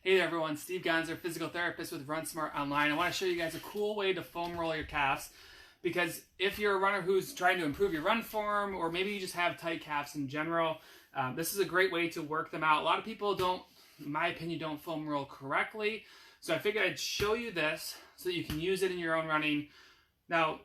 Hey there everyone, 𝗙𝗢𝗔𝗠, physical therapist with Run Smart Online. I want to show you guys a cool way to foam roll your calves, because if you're a runner who's trying to improve your run form, or maybe you just have tight calves in general, this is a great way to work them out. A lot of people don't, in my opinion, don't foam roll correctly. So I figured I'd show you this so that you can use it in your own running. Now,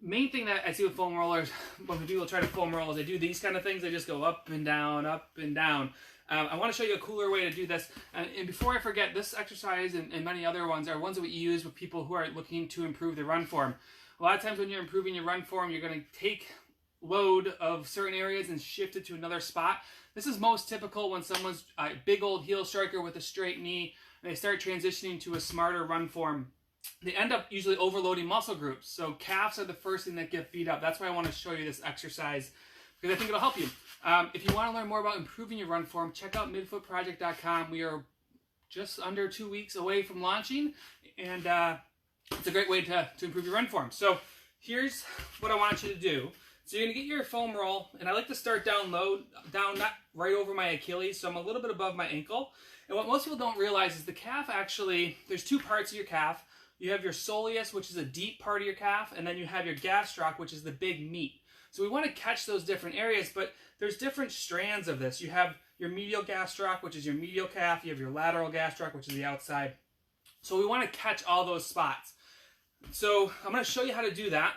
main thing that I see with foam rollers, when people try to foam roll, is they do these kind of things. They just go up and down, up and down. I want to show you a cooler way to do this. And before I forget, this exercise and many other ones are ones that we use with people who are looking to improve their run form. A lot of times when you're improving your run form, you're going to take load of certain areas and shift it to another spot. This is most typical when someone's a big old heel striker with a straight knee, and they start transitioning to a smarter run form. They end up usually overloading muscle groups. So calves are the first thing that get beat up. That's why I want to show you this exercise, because I think it'll help you. If you want to learn more about improving your run form, check out 𝗏𝗏𝗏𝗏𝗏𝗏𝗏𝗏𝗏𝗏𝗏𝗏. We are just under 2 weeks away from launching, and it's a great way to improve your run form. So here's what I want you to do. So you're going to get your foam roll, and I like to start down low, not right over my Achilles, so I'm a little bit above my ankle. And what most people don't realize is the calf actually, there's two parts of your calf. You have your soleus, which is a deep part of your calf, and then you have your gastroc, which is the big meat. So we want to catch those different areas, but there's different strands of this. You have your medial gastroc, which is your medial calf. You have your lateral gastroc, which is the outside. So we want to catch all those spots. So I'm going to show you how to do that,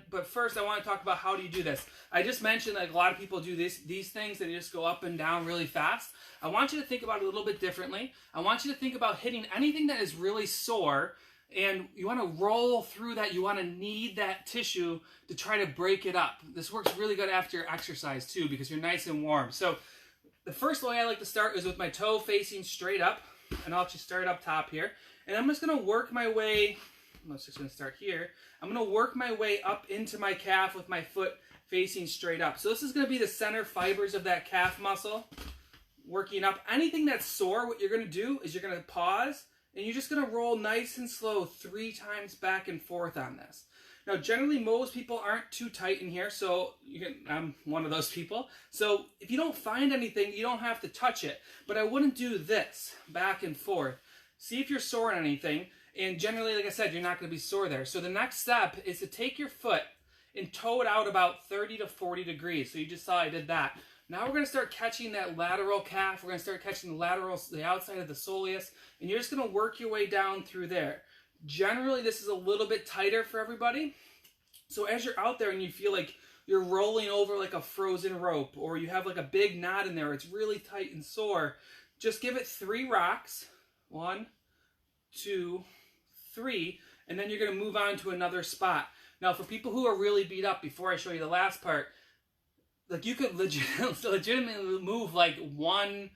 but first I want to talk about how do you do this. I just mentioned that a lot of people do these things, that just go up and down really fast. I want you to think about it a little bit differently. I want you to think about hitting anything that is really sore, and you want to roll through that. You want to knead that tissue to try to break it up. This works really good after your exercise too, because you're nice and warm. So the first way I like to start is with my toe facing straight up, and I'll just start up top here. And I'm just going to work my way, I'm just going to start here. I'm going to work my way up into my calf with my foot facing straight up. So this is going to be the center fibers of that calf muscle, working up. Anything that's sore, what you're going to do is you're going to pause, and you're just going to roll nice and slow 3 times back and forth on this. Now, generally, most people aren't too tight in here, so I'm one of those people. So if you don't find anything, you don't have to touch it. But I wouldn't do this back and forth. See if you're sore on anything. And generally, like I said, you're not going to be sore there. So the next step is to take your foot and toe it out about 30 to 40 degrees. So you just saw I did that. Now we're going to start catching that lateral calf. We're going to start catching the outside of the soleus, and you're just going to work your way down through there. Generally, this is a little bit tighter for everybody. So as you're out there and you feel like you're rolling over like a frozen rope, or you have like a big knot in there, it's really tight and sore, just give it 3 rocks. 1, 2, 3, and then you're going to move on to another spot. Now, for people who are really beat up, before I show you the last part, like you could legitimately move like 1-2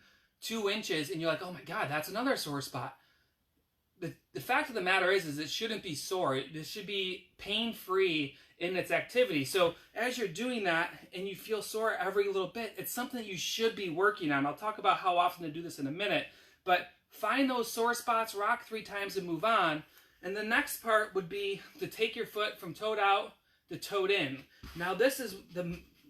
inches, and you're like, oh my God, that's another sore spot. The fact of the matter is it shouldn't be sore. This should be pain-free in its activity. So as you're doing that and you feel sore every little bit, it's something that you should be working on. I'll talk about how often to do this in a minute, but find those sore spots, rock 3 times, and move on. And the next part would be to take your foot from toed out to toed in. Now this is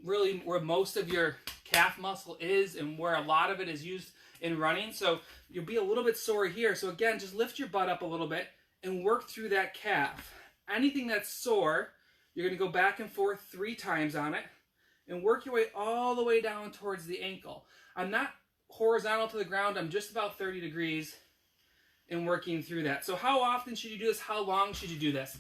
really where most of your calf muscle is, and where a lot of it is used in running. So you'll be a little bit sore here. So again, just lift your butt up a little bit and work through that calf. Anything that's sore, you're going to go back and forth 3 times on it and work your way all the way down towards the ankle. I'm not horizontal to the ground. I'm just about 30 degrees and working through that. So how often should you do this? How long should you do this?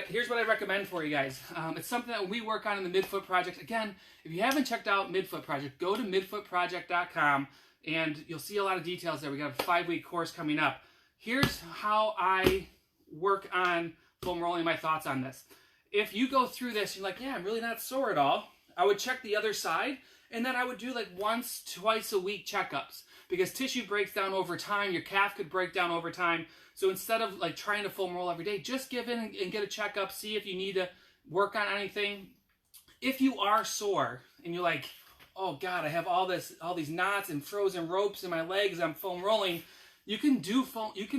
Here's what I recommend for you guys. It's something that we work on in the Midfoot Project. Again, if you haven't checked out Midfoot Project, go to 𝗏𝗏𝗏𝗏𝗏𝗏𝗏𝗏𝗏𝗏𝗏, and you'll see a lot of details there. We got a 5-week course coming up. Here's how I work on foam rolling, my thoughts on this. If you go through this, you're like, yeah, I'm really not sore at all, I would check the other side, and then I would do like 1-2 a week checkups, because tissue breaks down over time. Your calf could break down over time. So instead of like trying to foam roll every day, just give in and get a checkup, see if you need to work on anything. If you are sore and you're like, oh God, I have all these knots and frozen ropes in my legs, I'm foam rolling, you can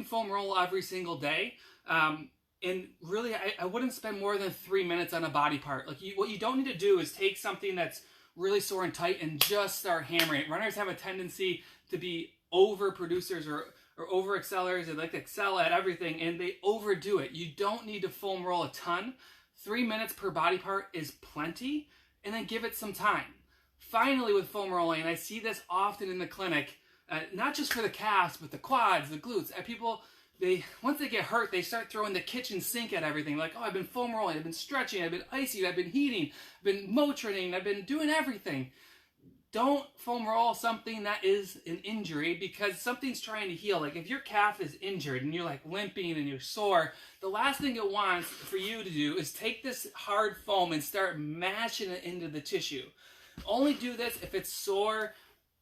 foam roll every single day. And really, I wouldn't spend more than 3 minutes on a body part. Like what you don't need to do is take something that's really sore and tight and just start hammering it. Runners have a tendency to be over producers or or over excellers. They like to excel at everything and they overdo it. You don't need to foam roll a ton. 3 minutes per body part is plenty, and then give it some time. Finally, with foam rolling, and I see this often in the clinic, not just for the calves, but the quads, the glutes. People, once they get hurt, they start throwing the kitchen sink at everything. Like, oh, I've been foam rolling, I've been stretching, I've been icing, I've been heating, I've been Motrining, I've been doing everything. Don't foam roll something that is an injury, because something's trying to heal. Like if your calf is injured and you're like limping and you're sore, the last thing it wants for you to do is take this hard foam and start mashing it into the tissue. Only do this if it's sore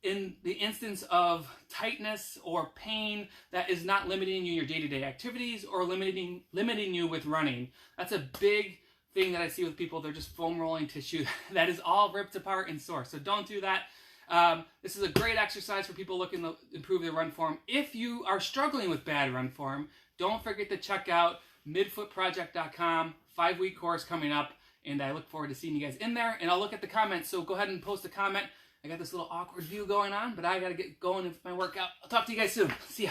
in the instance of tightness or pain that is not limiting you in your day-to-day activities or limiting you with running. That's a big thing that I see with people. They're just foam rolling tissue that is all ripped apart and sore. So don't do that. This is a great exercise for people looking to improve their run form. If you are struggling with bad run form, don't forget to check out midfootproject.com, 5-week course coming up, and I look forward to seeing you guys in there. And I'll look at the comments, so go ahead and post a comment. I got this little awkward view going on, but I got to get going with my workout. I'll talk to you guys soon. See ya.